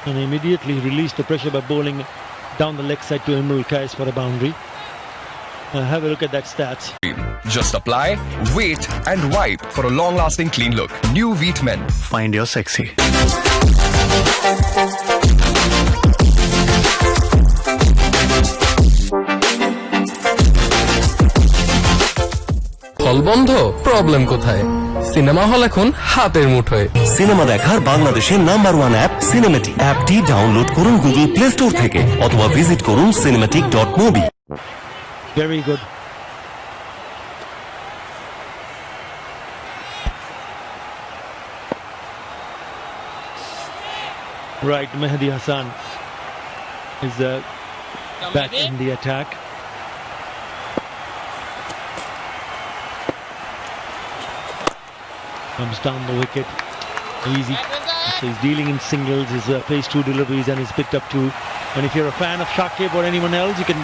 And immediately released the pressure by bowling down the leg side to Imrul Kais for a boundary. Have a look at that stats. Just apply, wait and wipe for a long-lasting clean look. New Wheat Men. Find your sexy. হল বন্ধ, problem কোথায়? Cinema hall এখন হাতের মুঠোয়। Cinema দেখার বাংলাদেশের number 1 app cinematic. অ্যাপটি download করুন গুগল প্লে স্টোর থেকে অথবা ভিজিট করুন cinematic.mobi। Very good. Right, Mehdi Hassan is back in the attack. Comes down the wicket, easy. So he's dealing in singles. He's placed 2 deliveries and he's picked up 2. And if you're a fan of Shakib or anyone else, you can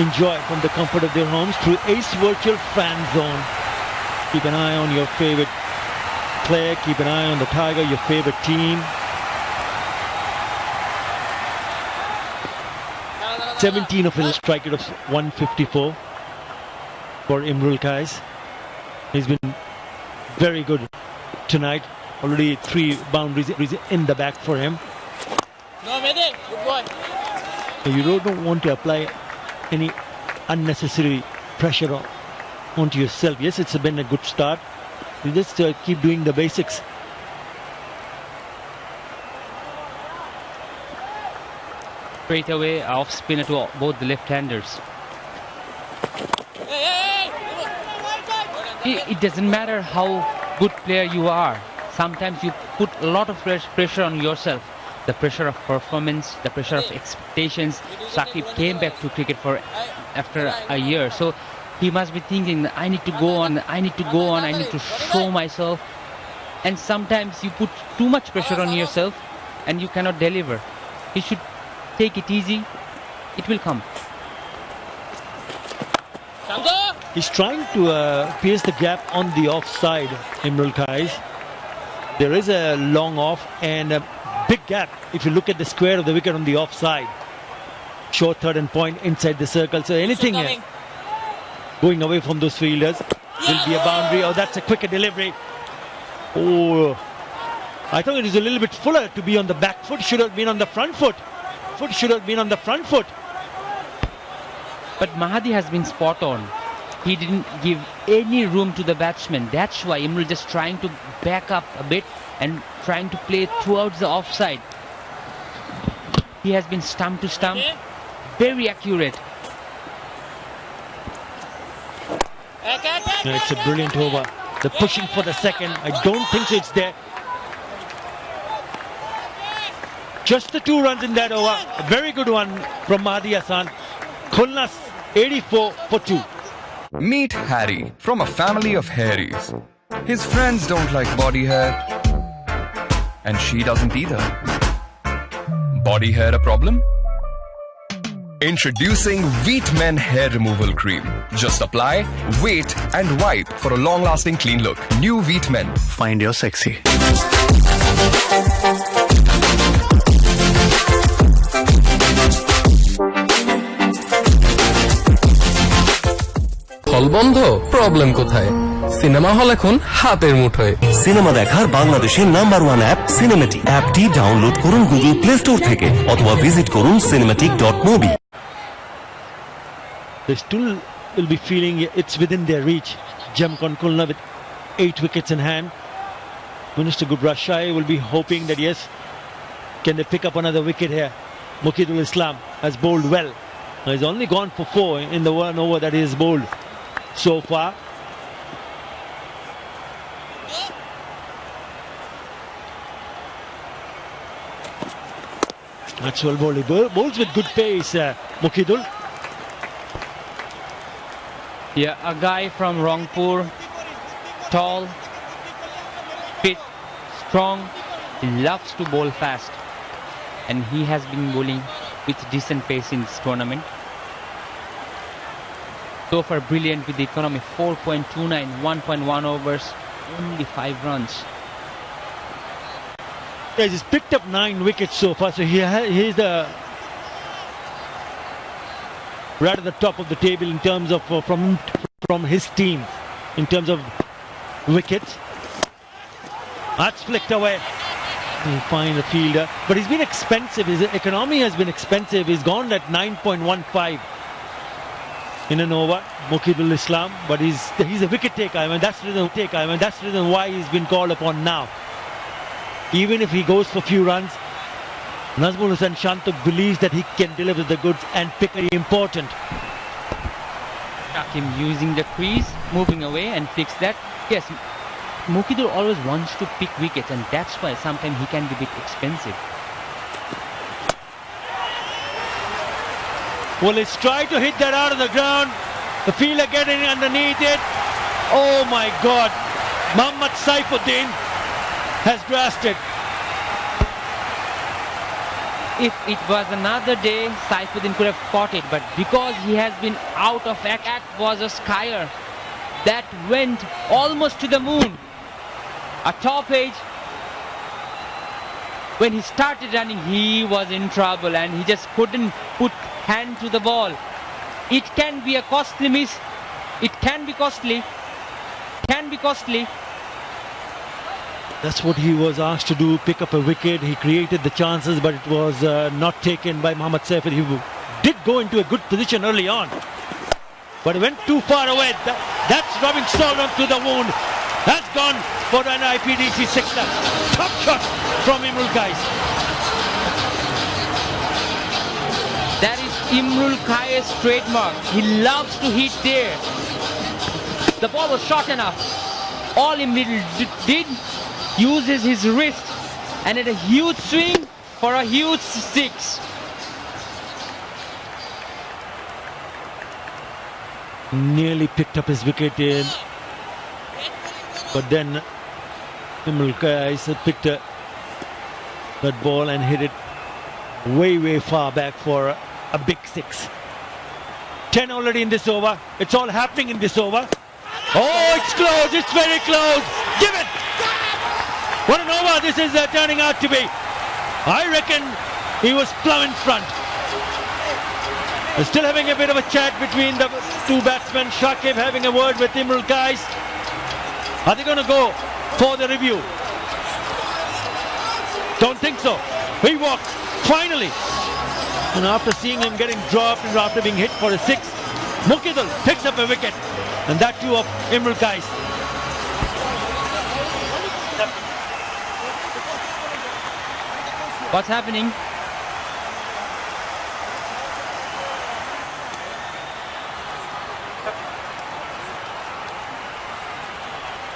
enjoy from the comfort of their homes through Ace Virtual Fan Zone. Keep an eye on your favorite player. Keep an eye on the Tiger, your favorite team. 17 of his strike rate of 154 for Imrul Kais. He's been very good tonight. Already 3 boundaries in the back for him. No, Mehdi, good boy. You don't want to apply any unnecessary pressure onto yourself. Yes, it's been a good start. You just keep doing the basics. Straight away off spinner to both the left-handers. It doesn't matter how good player you are. Sometimes you put a lot of pressure on yourself. The pressure of performance, the pressure of expectations. Shakib came back to cricket after a year. So he must be thinking, I need to go on, I need to go on, I need to show myself. And sometimes you put too much pressure on yourself and you cannot deliver. You should take it easy. It will come. He's trying to pierce the gap on the offside, Imrul Kais. There is a long off and a big gap if you look at the square of the wicket on the offside. Short third and point inside the circle. So anything going away from those fielders will be a boundary. Oh, that's a quicker delivery. Oh, I thought it was a little bit fuller to be on the back foot. Should have been on the front foot. Foot should have been on the front foot. But Mahdi has been spot on. He didn't give any room to the batsman. That's why Imrul just trying to back up a bit and trying to play towards the offside. He has been stump to stump. Very accurate. It's a brilliant over. The pushing for the second. I don't think it's there. Just the 2 runs in that over. A very good one from Mahdi Hassan. Khulna 84 for 2. Meet Harry from a family of hairies. His friends don't like body hair. And she doesn't either. Body hair a problem? Introducing Wheat Men Hair Removal Cream. Just apply, wait and wipe for a long-lasting clean look. New Wheat Men. Find your sexy. হল বন্ধ, problem কোথায়? Cinema hall এখন হাতের মুঠোয়। Cinema দেখার বাংলাদেশের number 1 app cinematic. অ্যাপটি download করুন গুগল প্লে স্টোর থেকে অথবা ভিজিট করুন cinematic.mobi। They still will be feeling it's within their reach. Jamkon Khulna with 8 wickets in hand. Minister Rajshahi will be hoping that yes, can they pick up another wicket here? Mukhidul Islam has bowled well. He's only gone for 4 in the 1 over that he has bowled so far. Natural bowling. Bowls with good pace, Mukhidul. Yeah, a guy from Rangpur, tall, fit, strong, he loves to bowl fast. And he has been bowling with decent pace in this tournament. So far brilliant with the economy, 4.29, 1.1 overs, only 5 runs. Yes, he's picked up 9 wickets so far, so he's the right at the top of the table in terms of from his team in terms of wickets. That's flicked away. He'll find a fielder, but he's been expensive. His economy has been expensive. He's gone at 9.15 in an over, Muqidul Islam, but he's a wicket taker. I mean, that's the reason why he's been called upon now. Even if he goes for few runs, Nazmul Hussain Shantuk believes that he can deliver the goods and pick very important. Him using the crease, moving away and fix that. Yes, Muqidul always wants to pick wickets, and that's why sometimes he can be a bit expensive. Well, he's tried to hit that out of the ground. The fielder getting underneath it. Oh my God. Mohammad Saifuddin has grasped it. If it was another day, Saifuddin could have caught it, but because he has been out of act, that was a skier that went almost to the moon. A top edge. When he started running, he was in trouble and he just couldn't put hand to the ball. It can be a costly miss. It can be costly. That's what he was asked to do, pick up a wicket. He created the chances, but it was not taken by Mohammad Saifuddin. He did go into a good position early on, but he went too far away. That's rubbing salt onto the wound. That's gone for an IPDC sixer. Top shot from Imrul Qais. That is Imrul Qais' trademark. He loves to hit there. The ball was short enough. All Imrul did uses his wrist and had a huge swing for a huge six. Nearly picked up his wicket in, but then Imrul Qais picked that ball and hit it way far back for a big six. 10 already in this over. It's all happening in this over. Oh, it's close. It's very close. Give it. What an over this is turning out to be. I reckon he was plumb in front. They're still having a bit of a chat between the two batsmen. Shakib having a word with Imrul Qais. Are they going to go for the review? Don't think so. He walks, finally. And after seeing him getting dropped and after being hit for a six, Muqidul picks up a wicket. And that too of Imrul Qais. What's happening?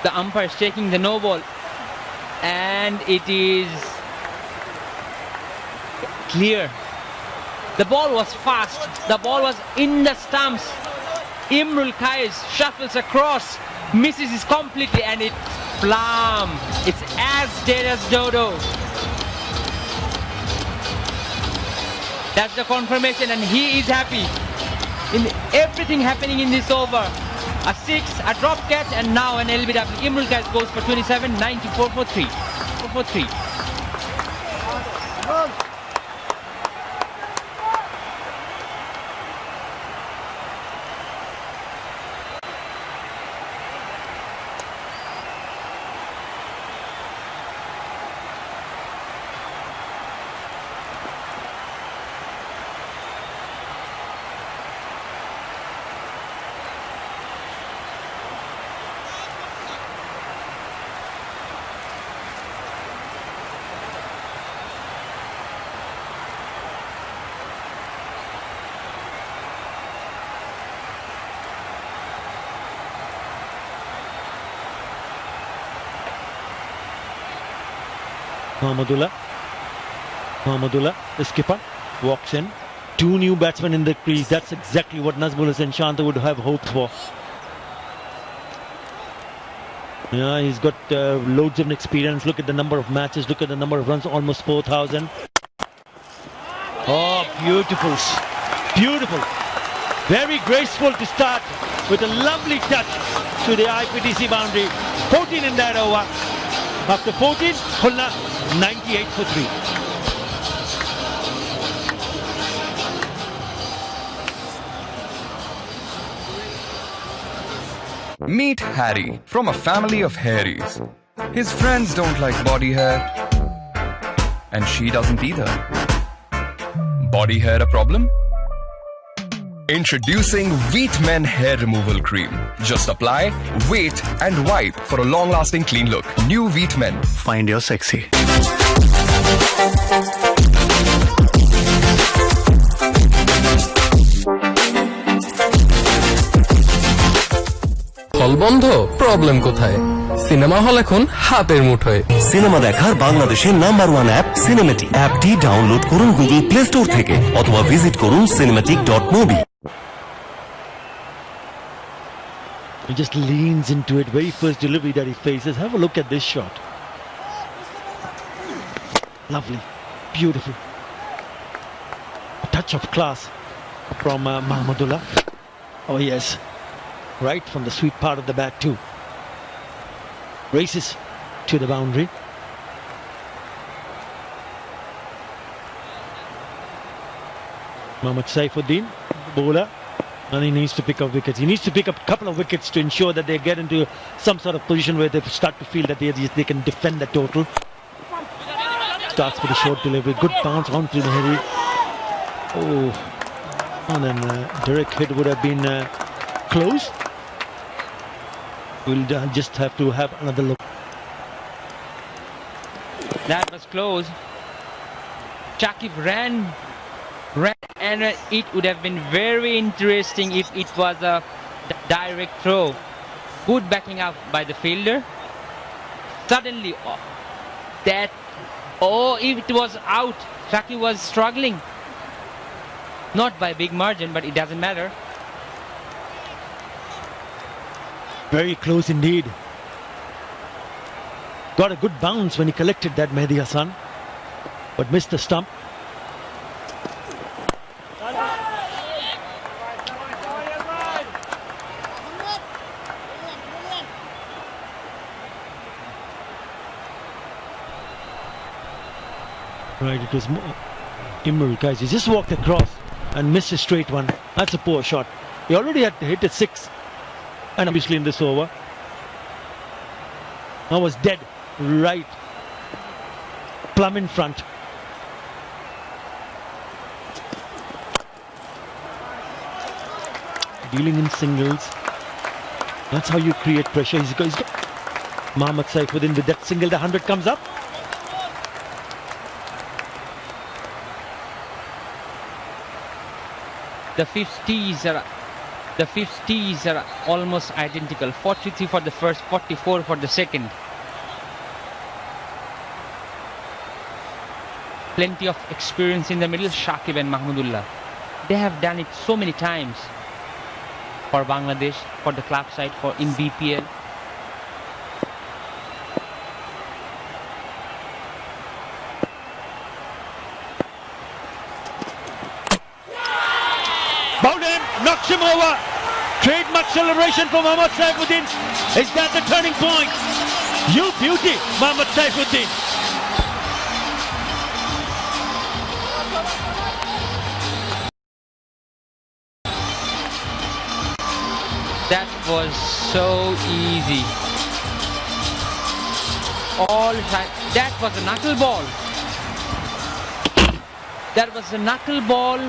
The umpire is taking the no ball, and it is clear. The ball was fast. The ball was in the stumps. Imrul Qais shuffles across, misses it completely, and it's plumb. It's as dead as dodo. That's the confirmation, and he is happy. In everything happening in this over. A six, a drop catch, and now an LBW. Imrul Qais goes for 27, 94 for 3. 4 for 3. Mahmudullah, the skipper, walks in. 2 new batsmen in the crease. That's exactly what Nazmul Hussain Shantuk would have hoped for. Yeah, he's got loads of experience. Look at the number of matches. Look at the number of runs. Almost 4,000. Oh, beautiful. Beautiful. Very graceful to start with a lovely touch to the IPTC boundary. 14 in that over. After 14, Khulna 98 for 3. Meet Harry from a family of hairies. His friends don't like body hair, and she doesn't either. Body hair a problem? Introducing Wheat Men Hair Removal Cream. Just apply, wait, and wipe for a long-lasting clean look. New Wheat Men. Find your sexy. হল বন্ধ, problem কোথায়? Cinema hall এখন হাতের মুঠোয়। Cinema দেখার বাংলাদেশের number 1 app cinematic. অ্যাপটি download করুন গুগল প্লে স্টোর থেকে অথবা ভিজিট করুন cinematic.mobi। He just leans into it. Very first delivery that he faces. Have a look at this shot. Lovely. Beautiful. A touch of class from Mahmudullah. Oh yes. Right from the sweet part of the bat too. Races to the boundary. Mohammad Saifuddin, bowler. And he needs to pick up wickets. He needs to pick up a couple of wickets to ensure that they get into some sort of position where they start to feel that they can defend the total. Starts with a short delivery. Good bounce onto the heavy. Oh, and then direct hit would have been close. We'll just have to have another look. That was close. Shakib ran, and it would have been very interesting if it was a direct throw. Good backing up by the fielder. Suddenly, if it was out, Shakib was struggling. Not by a big margin, but it doesn't matter. Very close indeed. Got a good bounce when he collected that, Mehdi Hassan, but missed the stump. Right, it was Imrul, guys. He just walked across and missed a straight one. That's a poor shot. He already had hit at 6, and obviously in this over. I was dead, right, plumb in front. Dealing in singles. That's how you create pressure. He's got Mohammad Saifuddin with that single. The 100 comes up. The 50s are almost identical. 43 for the first, 44 for the second. Plenty of experience in the middle. Shakib and Mahmudullah, they have done it so many times for Bangladesh, for the club side, for in BPL. Knocks him over. Trademark celebration for Mohammad Saifuddin. Is that the turning point? You beauty, Mohammad Saifuddin. That was so easy. That was a knuckleball. That was a knuckleball.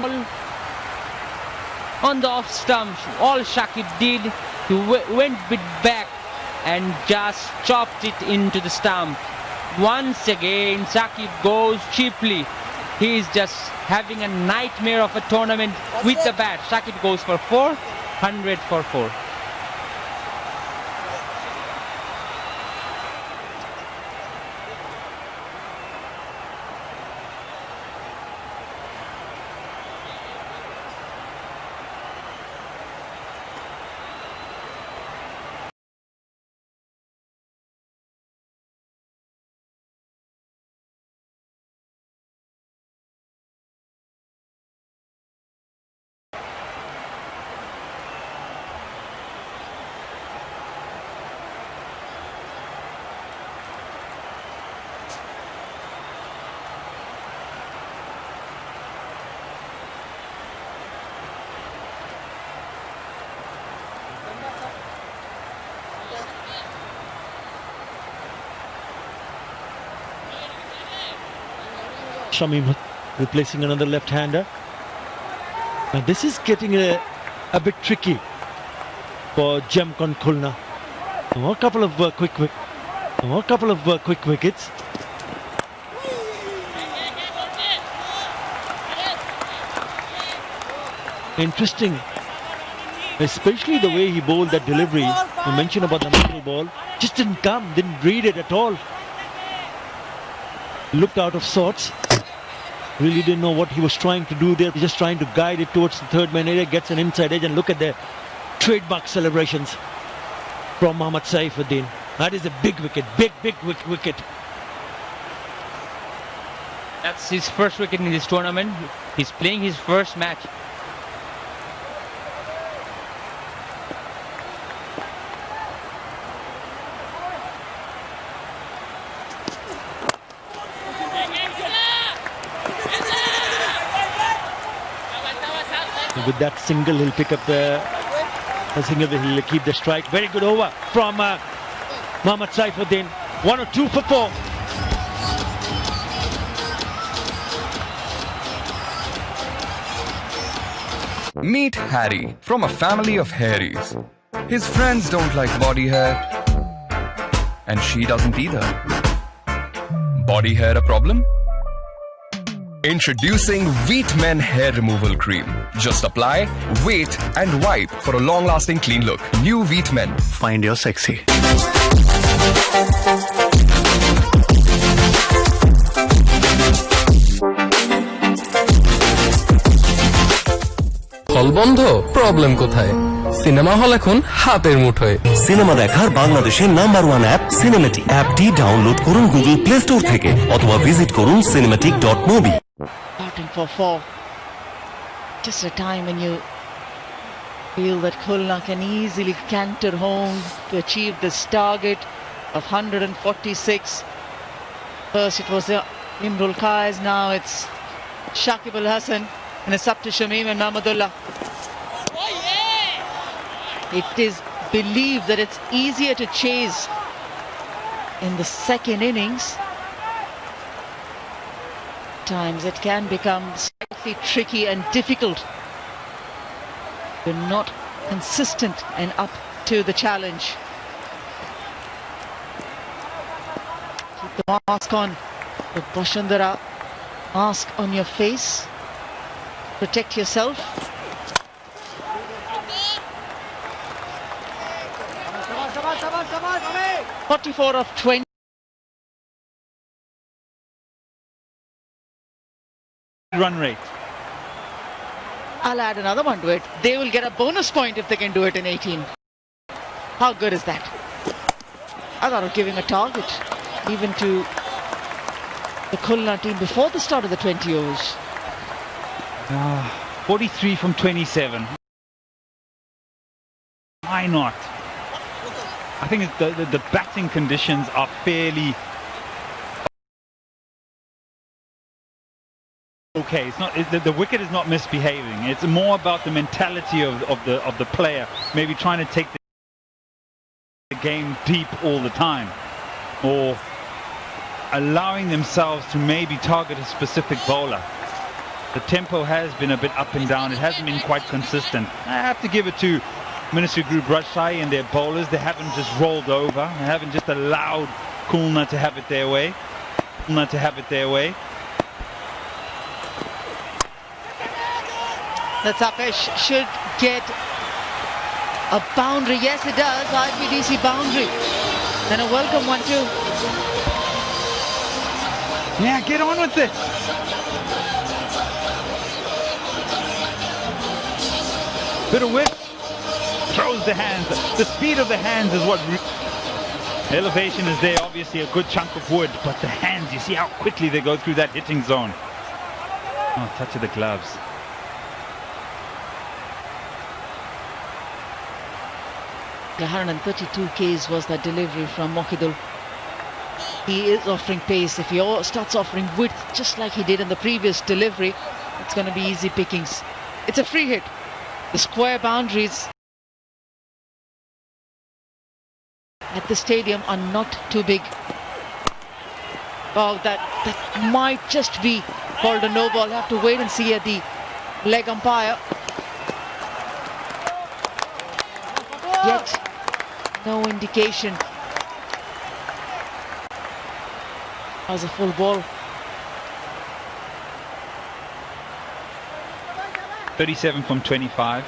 On the off stump, all Shakib did, he went bit back and just chopped it into the stump. Once again, Shakib goes cheaply. He is just having a nightmare of a tournament with the bat. Shakib goes for 4, 100 for 4. Shamim replacing another left-hander. Now this is getting a bit tricky for Jamkon Khulna. A couple of quick wickets. Interesting, especially the way he bowled that delivery. You mentioned about the middle ball, just didn't come, didn't read it at all. Looked out of sorts. Really didn't know what he was trying to do there. Just trying to guide it towards the third man area. Gets an inside edge, and look at the trademark celebrations from Mohammad Saifuddin. That is a big wicket, big wicket. That's his first wicket in this tournament. He's playing his first match. With that single, he'll pick up the single. He'll keep the strike. Very good over from Mohammad Saifuddin. 1 or 2 for 4. Meet Harry from a family of hairies. His friends don't like body hair, and she doesn't either. Body hair a problem? Introducing Wheat Men Hair Removal Cream. Just apply, wait, and wipe for a long-lasting clean look. New Wheat Men. Find your sexy. হল বন্ধ, problem কোথায়? Cinema hall এখন হাতের মুঠোয়। Cinema দেখার বাংলাদেশের number 1 app cinematic. অ্যাপটি download করুন গুগল প্লে স্টোর থেকে অথবা ভিজিট করুন cinematic.mobi। Batting for 4. Just a time when you feel that Khulna can easily canter home to achieve this target of 146. First it was Imrul Kais, now it's Shakib Al Hassan, and it's up to Shamim and Mahmudullah. It is believed that it's easier to chase in the second innings. Times it can become slightly tricky and difficult. You're not consistent and up to the challenge. Keep the mask on. The Bashundara mask on your face. Protect yourself. Come on. 44 of 20. Run rate. I'll add another one to it. They will get a bonus point if they can do it in 18. How good is that? I thought of giving a target even to the Khulna team before the start of the 20 overs. 43 from 27. Why not? I think the batting conditions are fairly okay. It's not the wicket is not misbehaving. It's more about the mentality of the player, maybe trying to take the game deep all the time, or allowing themselves to maybe target a specific bowler. The tempo has been a bit up and down. It hasn't been quite consistent. I have to give it to Ministry Group Rajshahi and their bowlers. They haven't just rolled over. They haven't just allowed Khulna to have it their way. That Tapesh should get a boundary. Yes, it does. IPDC boundary. And a welcome one too. Yeah, get on with it. Bit of whip. Throws the hands. The speed of the hands is what... Elevation is there, obviously a good chunk of wood, but the hands, you see how quickly they go through that hitting zone. Oh, touch of the gloves. The 132 Ks was that delivery from Mohidul. He is offering pace. If he starts offering width just like he did in the previous delivery, it's going to be easy pickings. It's a free hit. The square boundaries at the stadium are not too big. Oh, that might just be called a no ball. Have to wait and see at the leg umpire. Yet no indication. That was a full ball. 37 from 25.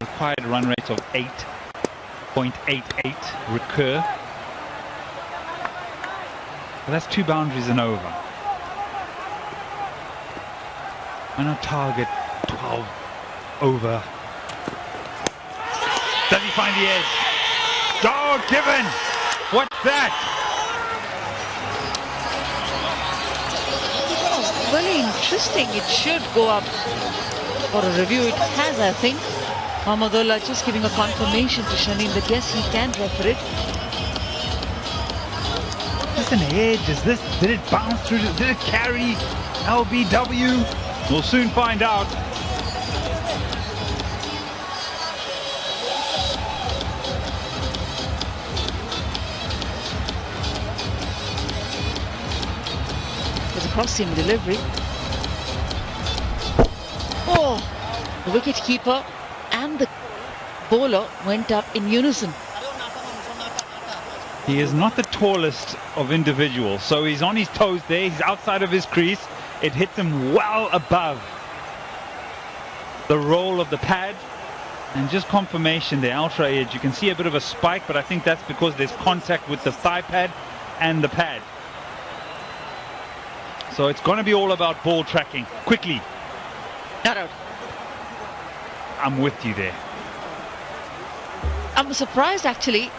Required run rate of 8.88. Recur. But that's 2 boundaries and over. Why not target 12 over? Does he find the edge? Oh, given! What's that? Very interesting. It should go up for a review. It has, I think. Mahmudullah just giving a confirmation to Shamim that yes, he can refer it. Is this an edge? Is this? Did it bounce through? Did it carry LBW? We'll soon find out. There's a cross-seam delivery. Oh, the wicket-keeper and the bowler went up in unison. He is not the tallest of individuals, so he's on his toes there. He's outside of his crease. It hits him well above the roll of the pad. And just confirmation there, ultra edge. You can see a bit of a spike, but I think that's because there's contact with the thigh pad and the pad. So it's going to be all about ball tracking. Quickly. Not out. I'm with you there. I'm surprised actually,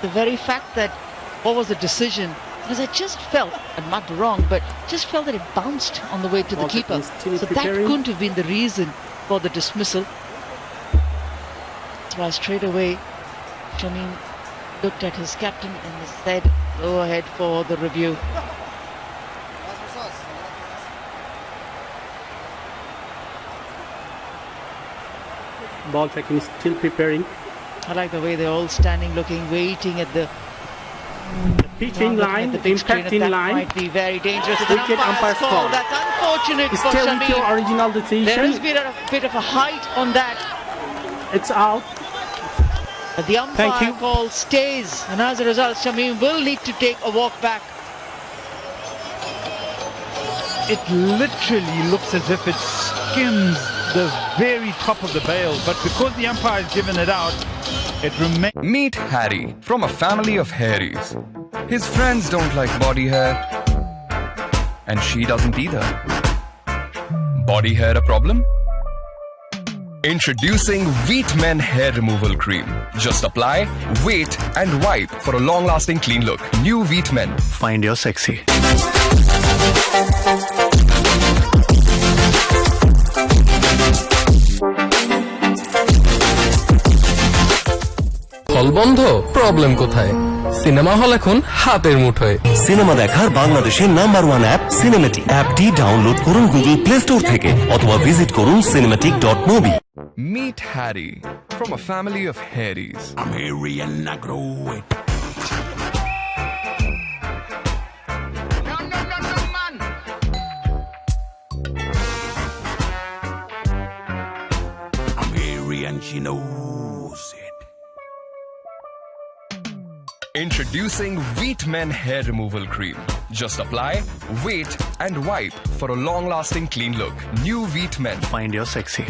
the very fact that what was the decision, because I just felt, I might be wrong, but just felt that it bounced on the way to the keeper. So that couldn't have been the reason for the dismissal. That's why straight away Shamim looked at his captain and said, go ahead for the review. Ball tracking is still preparing. I like the way they're all standing, looking, waiting at the pitching line, the impacting that line. Might be very dangerous. Wicket umpire's call. That's unfortunate for Stay with your Shamim. original decision. There has been a bit of a height on that. It's out. But the Thank umpire you. call stays, and as a result, Shamim will need to take a walk back. It literally looks as if it skims the very top of the bail, but because the umpire has given it out, it remains. Meet Harry from a family of hairies. His friends don't like body hair, and she doesn't either. Body hair a problem? Introducing Wheat Men Hair Removal Cream. Just apply, wait, and wipe for a long-lasting clean look. New Wheat Men. Find your sexy. হল বন্ধ, problem কোথায়? Cinema hall এখন হাতের মুঠোয়। Cinema দেখার বাংলাদেশের number 1 app cinematic. অ্যাপটি download করুন গুগল প্লে স্টোর থেকে অথবা ভিজিট করুন cinematic.mobi। Meet Harry from a family of hairies. I'm hairy and I grow it. I'm hairy and she knows it. Introducing Wheat Men Hair Removal Cream. Just apply, wait, and wipe for a long-lasting clean look. New Wheat Men. Find your sexy.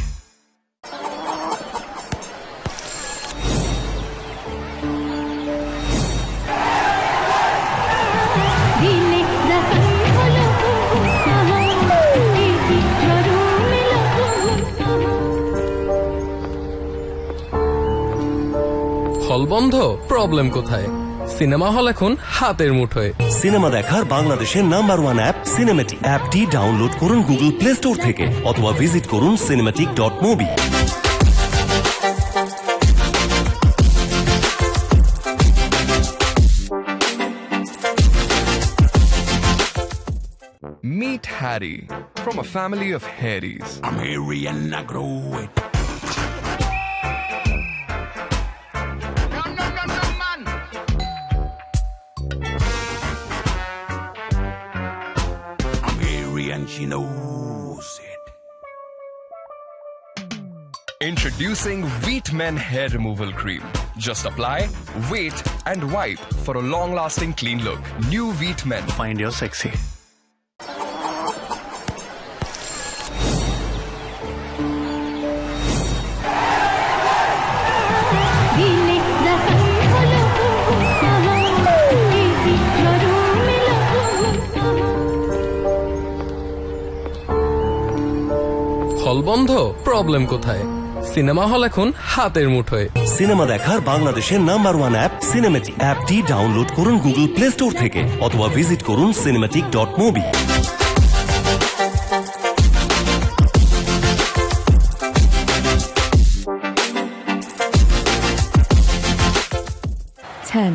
হল বন্ধ, problem কোথায়? Cinema hall এখন হাতের মুঠোয়। Cinema দেখার বাংলাদেশের number 1 app cinematic. অ্যাপটি download করুন গুগল প্লে স্টোর থেকে অথবা ভিজিট করুন cinematic.mobi। Meet Harry from a family of hairies. I'm hairy and I grow it. and she knows it. Introducing Wheat Men Hair Removal Cream. Just apply, wait, and wipe for a long-lasting clean look. New Wheat Men. Find your sexy. হল বন্ধ, problem কোথায়? Cinema hall এখন হাতের মুঠোয়। Cinema দেখার বাংলাদেশের number 1 app cinematic. অ্যাপটি download করুন গুগল প্লে স্টোর থেকে অথবা ভিজিট করুন cinematic.mobi। 10,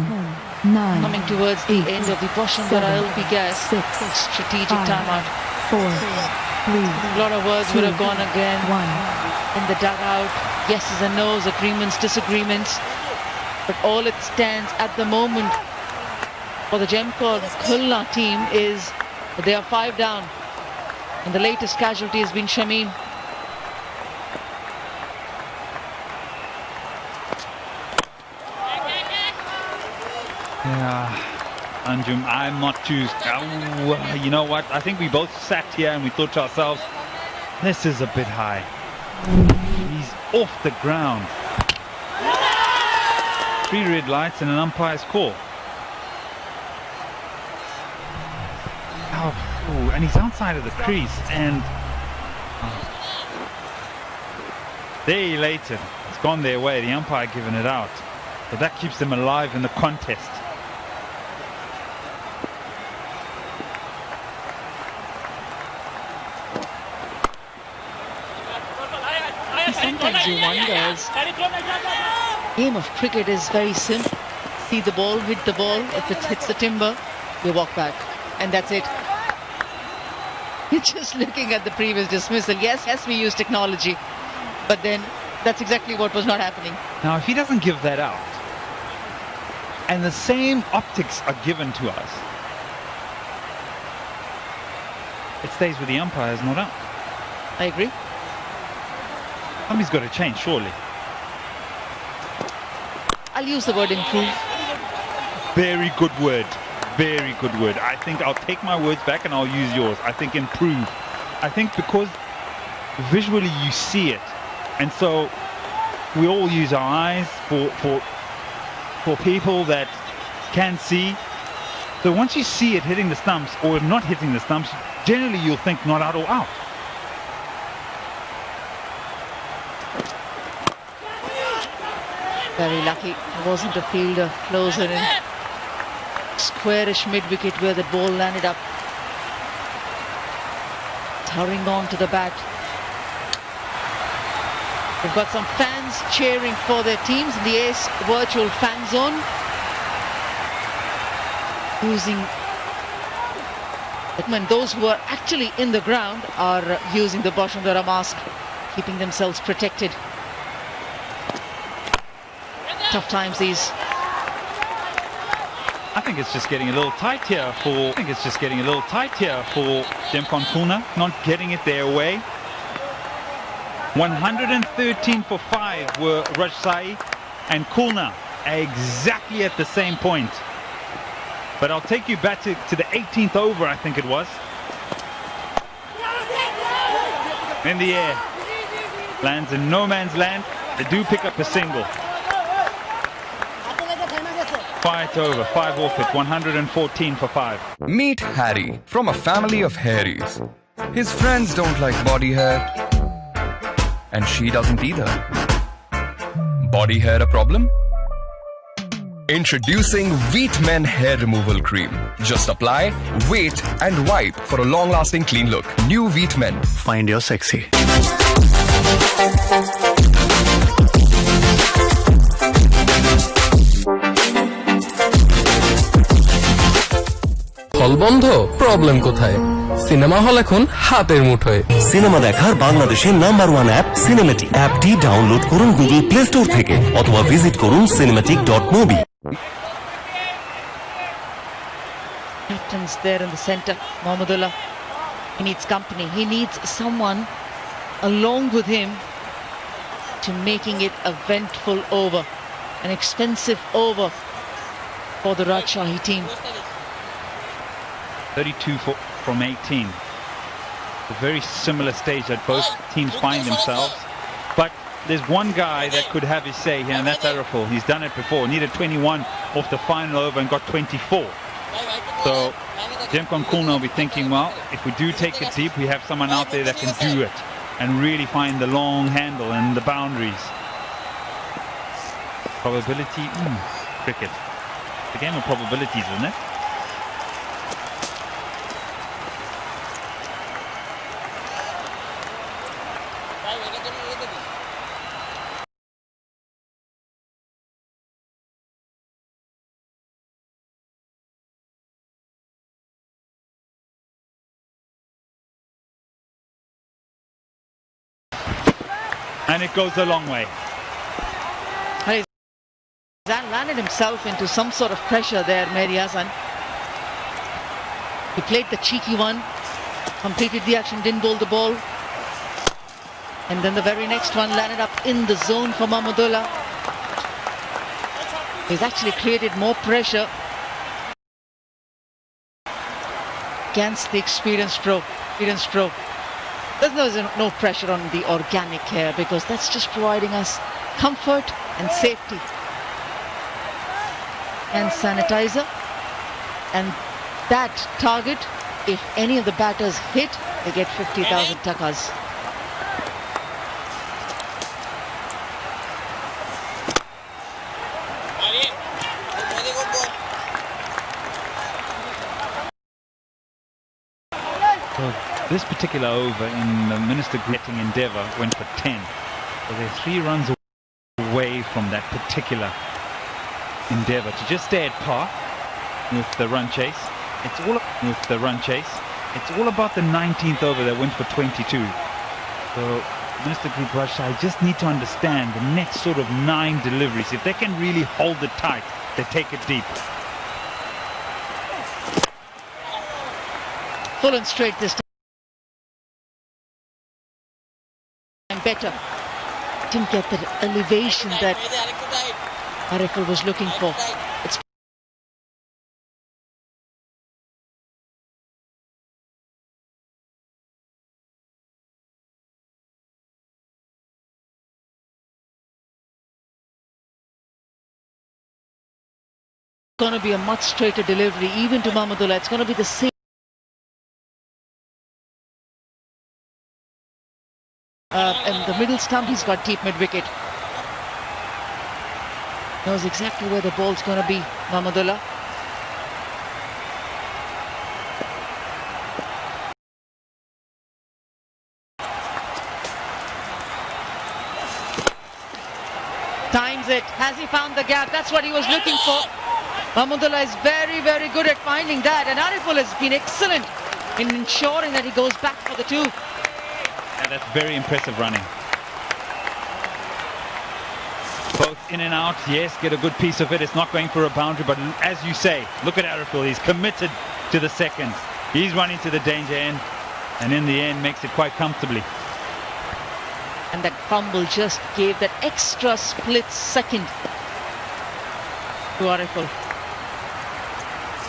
9, Coming towards the end of the Boshandara LP gas strategic timeout. 4, 3, A lot of words would have gone again 1. in the dugout. Yeses and nos, agreements, disagreements. But all it stands at the moment for the Gemcon Khulna team is that they are 5 down. And the latest casualty has been Shamim. Yeah, Anjum, I'm not too... you know what? I think we both sat here and we thought to ourselves, this is a bit high. He's off the ground. 3 red lights and an umpire's call. Oh, and he's outside of the crease and they're elated. It's gone their way. The umpire giving it out. But that keeps them alive in the contest. Sometimes you wonder, game of cricket is very simple. See the ball, hit the ball. If it hits the timber, you walk back. And that's it. You're just looking at the previous dismissal. Yes, we use technology. But then that's exactly what was not happening. Now, if he doesn't give that out, and the same optics are given to us, it stays with the umpires, not out. I agree. Somebody's got to change, surely. I'll use the word improve. Very good word. Very good word. I think I'll take my words back and I'll use yours. I think improve. I think because visually you see it, and so we all use our eyes for people that can see. So once you see it hitting the stumps or not hitting the stumps, generally you'll think not out or out. Very lucky. There wasn't a fielder closer in. Squarish mid-wicket where the ball landed up. Hurrying on to the bat. We've got some fans cheering for their teams in the Ace virtual fan zone. Those who are actually in the ground are using the Boshandara mask, keeping themselves protected. Tough times these. I think it's just getting a little tight here for Gemcon Khulna, not getting it their way. 113 for 5 were Rajshahi and Khulna exactly at the same point. But I'll take you back to the 18th over, I think it was. In the air. Lands in no man's land. They do pick up a single. Fight over, 5 off it, 114 for 5. Meet Harry from a family of hairies. His friends don't like body hair, and she doesn't either. Body hair a problem? Introducing Wheat Men Hair Removal Cream. Just apply, wait, and wipe for a long-lasting clean look. New Wheat Men. Find your sexy. হল বন্ধ, problem কোথায়? Cinema hall এখন হাতের মুঠোয়। Cinema দেখার বাংলাদেশের number 1 app cinematic. অ্যাপটি download করুন গুগল প্লে স্টোর থেকে অথবা ভিজিট করুন cinematic.mobi। Captains there in the centre, Mohammedullah. He needs company. He needs someone along with him to making it a ventful over, an expensive over for the Rajshahi team. 32 from 18. A very similar stage that both teams find themselves. But there's one guy that could have his say here, and that's Araful. He's done it before. Needed 21 off the final over and got 24. So Jemkon Khulna will be thinking, well, if we do take it deep, we have someone out there that can do it and really find the long handle and the boundaries. Probability, cricket. It's a game of probabilities, isn't it? And it goes a long way. Zan landed himself into some sort of pressure there, Mehdi Hasan. He played the cheeky one, completed the action, didn't bowl the ball. And then the very next one landed up in the zone for Mahmudullah. He's actually created more pressure against the experienced stroke. There's no pressure on the organic here because that's just providing us comfort and safety. And sanitizer. And that target, if any of the batters hit, they get 50,000 takas. So this particular over in the Minister getting Endeavour went for 10. So they're 3 runs away from that particular endeavour to just stay at par with the run chase. It's all about the 19th over that went for 22. So Minister Group Rajshahi just need to understand the next sort of 9 deliveries. If they can really hold it tight, they take it deep. Full and straight this time. Better. Didn't get the elevation that Araful was looking for. It's going to be a much straighter delivery, even to Mahmudullah. It's going to be the same. And the middle stump, he's got deep mid-wicket. Knows exactly where the ball's going to be, Mahmudullah. Times it. Has he found the gap? That's what he was looking for. Mahmudullah is very, very good at finding that. And Araful has been excellent in ensuring that he goes back for the 2. Yeah, that's very impressive running. Both in and out, yes, get a good piece of it. It's not going for a boundary, but as you say, look at Araful. He's committed to the seconds. He's running to the danger end, and in the end makes it quite comfortably. And that fumble just gave that extra split second to Araful.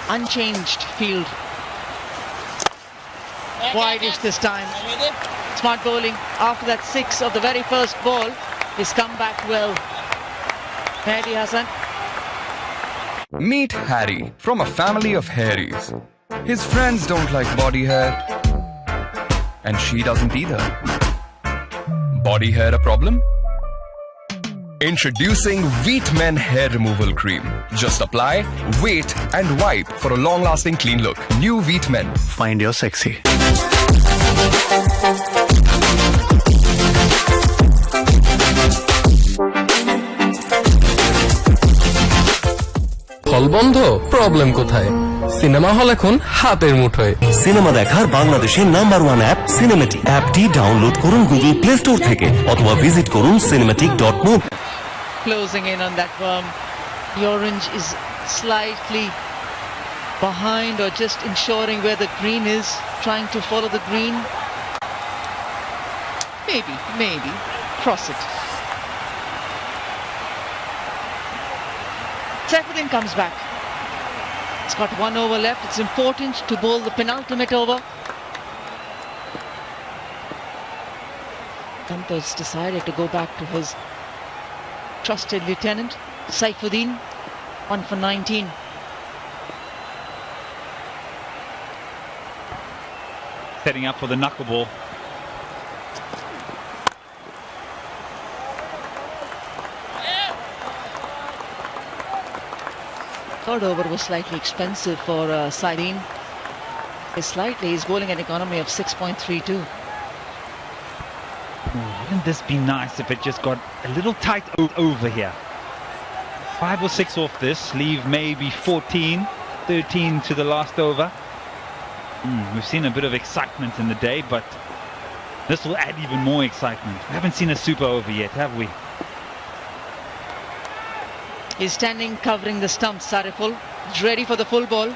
Unchanged field. Wide-ish this time. Smart bowling after that 6 of the very first ball. He's come back well. Mehdi Hasan. Meet Harry from a family of hairies. His friends don't like body hair, and she doesn't either. Body hair a problem? Introducing Wheat Men Hair Removal Cream. Just apply, wait, and wipe for a long-lasting clean look. New Wheat Men. Find your sexy. হল বন্ধ, problem কোথায়? Cinema hall এখন হাতের মুঠোয়। Cinema দেখার বাংলাদেশের number 1 app cinematic. অ্যাপটি download করুন গুগল প্লে স্টোর থেকে অথবা ভিজিট করুন cinematic.mo। Closing in on that worm. The orange is slightly behind or just ensuring where the green is, trying to follow the green. Maybe cross it. Saifuddin comes back. It's got 1 over left. It's important to bowl the penultimate over. Campos decided to go back to his trusted lieutenant, Saifuddin, 1 for 19. Setting up for the knuckleball. Third over was slightly expensive for Saifuddin. He's bowling an economy of 6.32. Wouldn't this be nice if it just got a little tight over here? 5 or 6 off this, leave maybe 14, 13 to the last over. We've seen a bit of excitement in the day, but this will add even more excitement. We haven't seen a super over yet, have we? He's standing covering the stumps, Sariful. He's ready for the full ball.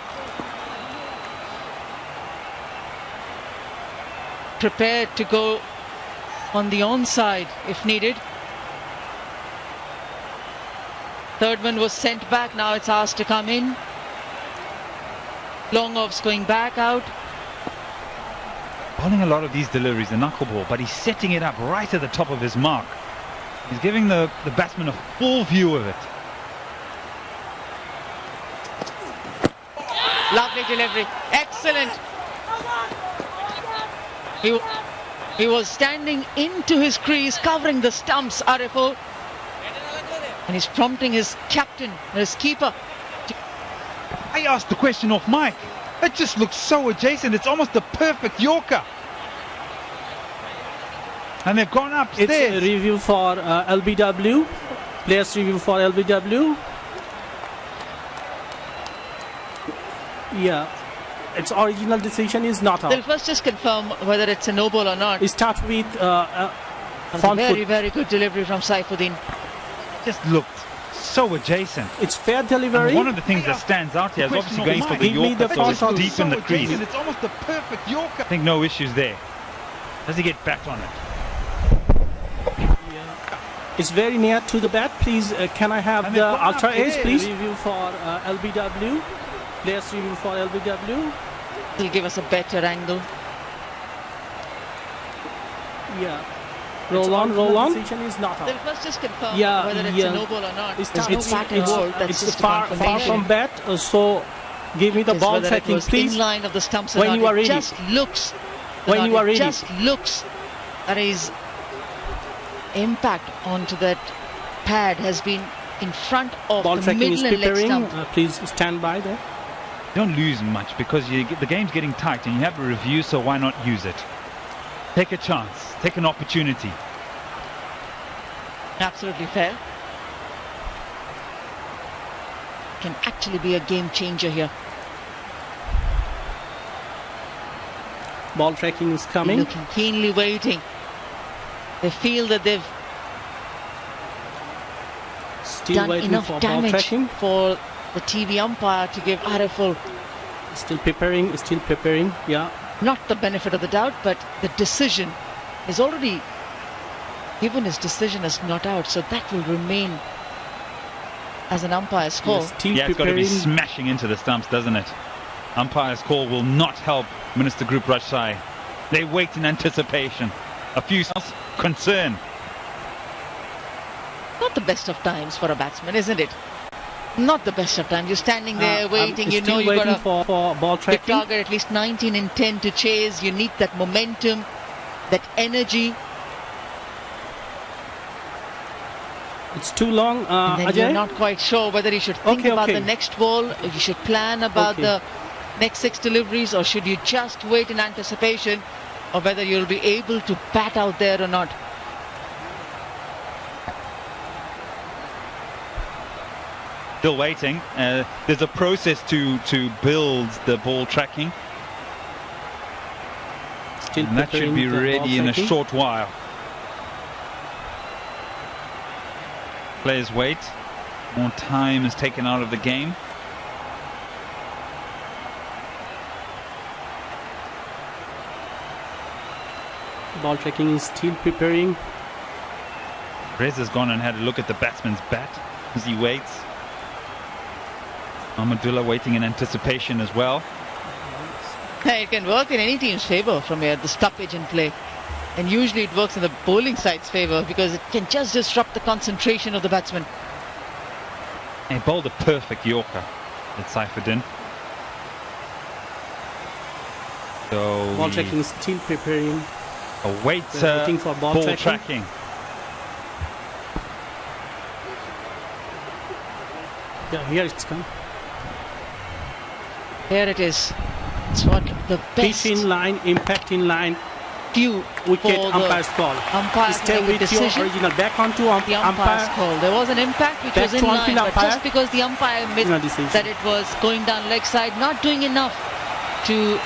Prepared to go on the onside if needed. Third one was sent back, now it's asked to come in. Long offs going back out. Bowling a lot of these deliveries, the knuckleball, but he's setting it up right at the top of his mark. He's giving the batsman a full view of it. Lovely delivery, excellent. He was standing into his crease, covering the stumps, Ariful. And he's prompting his captain, his keeper. I asked the question off mic. It just looks so adjacent. It's almost the perfect Yorker. And they've gone upstairs. It's a review for LBW. Players review for LBW. Yeah. Its original decision is not out. They'll first just confirm whether it's a no ball or not. It starts with very good delivery from Saifuddin. Just looked so adjacent. It's fair delivery. And one of the things that stands out here is obviously going for the Yorker, so it's deep in the crease. It's almost the perfect Yorker. I think no issues there. Does he get back on it? It's very near to the bat. Please, can I have the Ultra Ace, please? Review for LBW. Players review for LBW. It'll give us a better angle. Yeah. Roll on. Decision is not out. They'll first just confirm Yeah, whether it's a no ball or not. It's far from bat, so give me the ball tracking, please. In line of the stumps or when not. you are ready. Just looks. When you are ready. Just looks that his impact onto that pad has been in front of ball the middle and leg stump. Please stand by there. Don't lose much because the game's getting tight and you have a review, so why not use it? Take a chance, take an opportunity. Absolutely fair. Can actually be a game changer here. Ball tracking is coming. Looking keenly waiting. They feel that they've done enough damage for the TV umpire to give Ariful still preparing, yeah. Not the benefit of the doubt, but the decision is already given. His decision as not out, so that will remain as an umpire's call. Yeah, it's got to be smashing into the stumps, doesn't it? Umpire's call will not help Minister Group Rajshahi. They wait in anticipation. A few concern. Not the best of times for a batsman, isn't it? Not the best of times. You're standing there waiting. You know you've got a for ball tracking. Big target, at least 19 in 10 to chase. You need that momentum, that energy. It's too long, and then Ajay? You're not quite sure whether you should think about the next ball, or you should plan about the next 6 deliveries, or should you just wait in anticipation, or whether you'll be able to bat out there or not. Still waiting. There's a process to build the ball tracking. And that should be ready in a short while. Players wait. More time is taken out of the game. Ball tracking is still preparing. Rez has gone and had a look at the batsman's bat as he waits. Ahmadullah waiting in anticipation as well. It can work in any team's favour from here, the stoppage in play. And usually it works in the bowling side's favour because it can just disrupt the concentration of the batsman. He bowled a perfect Yorker at Saifuddin. So Ball tracking is still preparing. Awaits waiting for ball tracking. Yeah, here it's come. Here it is. It's what the best. Pitch in line, impact in line. Due wicket, for umpire's call. Umpire Stay with your original. Back onto the umpire. umpire's call. There was an impact which was in line, but just because the umpire missed that it was going down leg side, not doing enough to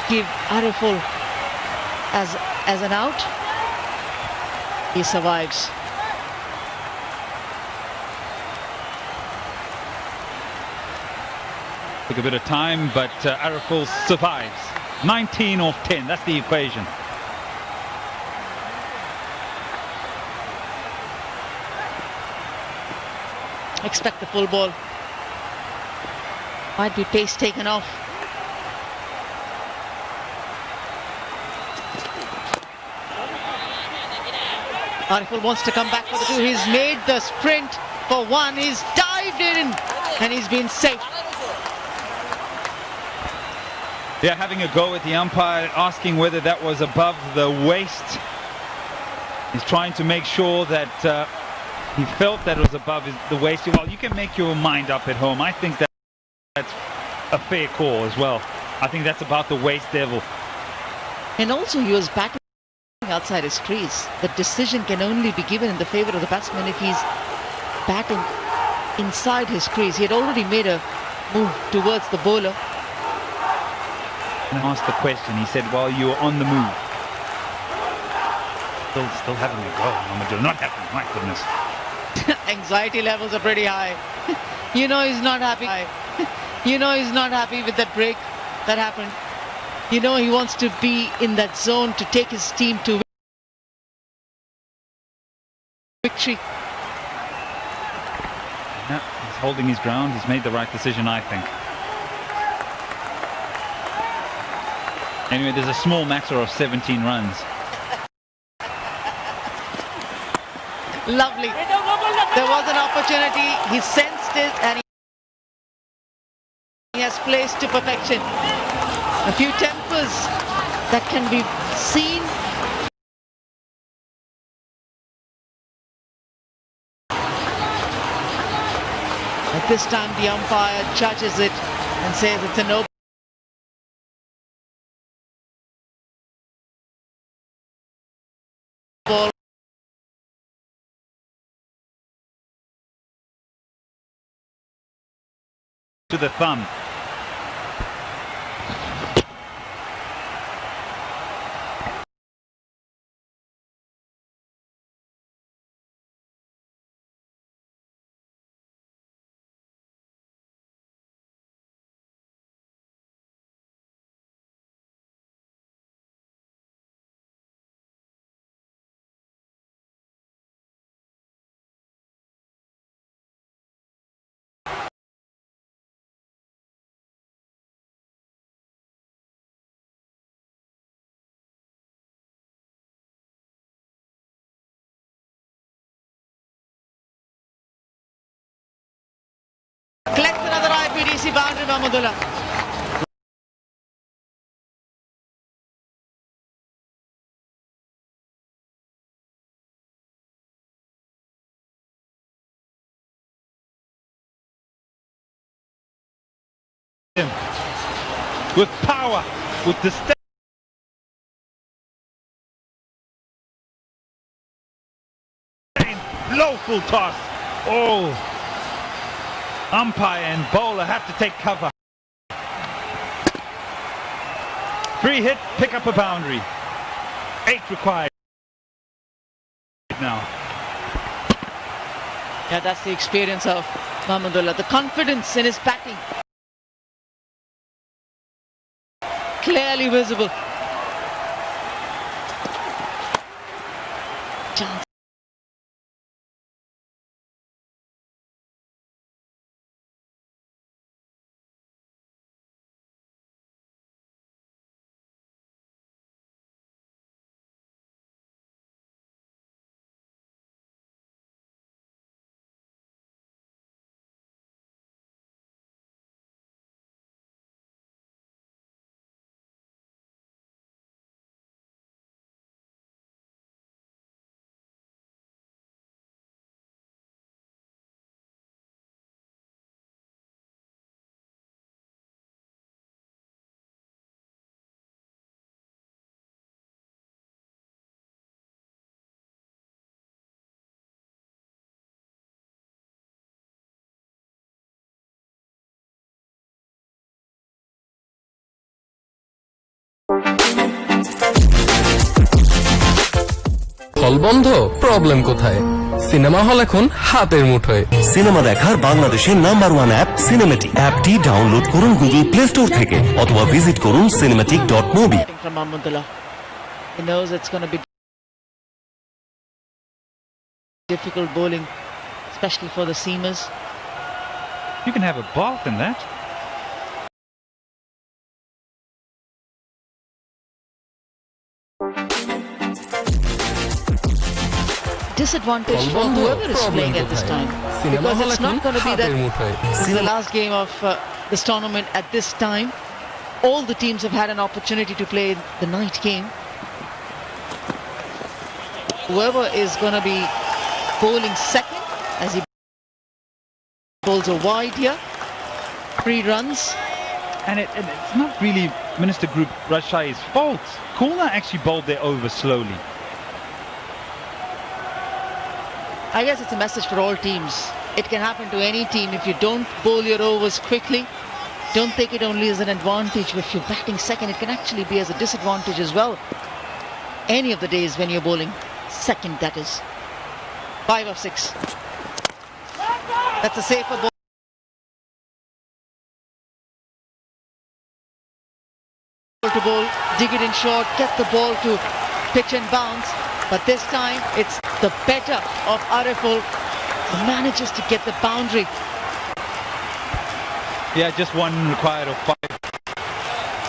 give Ariful as an out. He survives. Took a bit of time, but Ariful survives. 19 off 10, that's the equation. Expect the full ball. Might be pace taken off. Ariful wants to come back for the two. He's made the sprint for one. He's dived in and he's been safe. Yeah, having a go at the umpire, asking whether that was above the waist. He's trying to make sure that he felt that it was above the waist. Well, you can make your mind up at home. I think that's a fair call as well. I think that's about the waist level. And also he was batting outside his crease. The decision can only be given in the favour of the batsman if he's batting inside his crease. He had already made a move towards the bowler. And asked the question, he said, well, you were on the move. Still having a go. Ahmadullah, not happy, my goodness. Anxiety levels are pretty high. You know he's not happy. You know he's not happy with that break that happened. You know he wants to be in that zone to take his team to victory. Yeah, he's holding his ground. He's made the right decision, I think. Anyway, there's a small matter of 17 runs. Lovely. There was an opportunity. He sensed it and he has placed to perfection. A few tempers that can be seen. At this time, the umpire judges it and says it's a no. Ball. To the thumb. Collects another IPDC boundary, Ahmadullah. With power, with disdain. Low full toss. Oh. Umpire and bowler have to take cover. Free hit, pick up a boundary. 8 required now. Yeah, that's the experience of Ahmadullah. The confidence in his batting. Clearly visible. chance. হল বন্ধ, problem কোথায়? Cinema hall এখন হাতের মুঠোয়। Cinema দেখার বাংলাদেশের number one app cinematic. অ্যাপটি download করুন গুগল প্লে স্টোর থেকে অথবা ভিজিট করুন cinematic.mobi। From Mahmudullah. He knows it's going to be difficult bowling, especially for the seamers. You can have a bath in that. Disadvantage for whoever is playing at this time, because it's not going to be that this is the last game of this tournament at this time. All the teams have had an opportunity to play the night game. Whoever is going to be bowling second, as he bowls a wide here, 3 runs. And it's not really Minister Group Rajshahi's fault. Khulna actually bowled their over slowly. I guess it's a message for all teams. It can happen to any team. If you don't bowl your overs quickly, don't take it only as an advantage. If you're batting second, it can actually be as a disadvantage as well. Any of the days when you're bowling second, that is. 5 of 6. That's a safer ball. To bowl, dig it in short, get the ball to pitch and bounce. But this time, it's the better of Ariful who manages to get the boundary. Yeah, just one required of 5.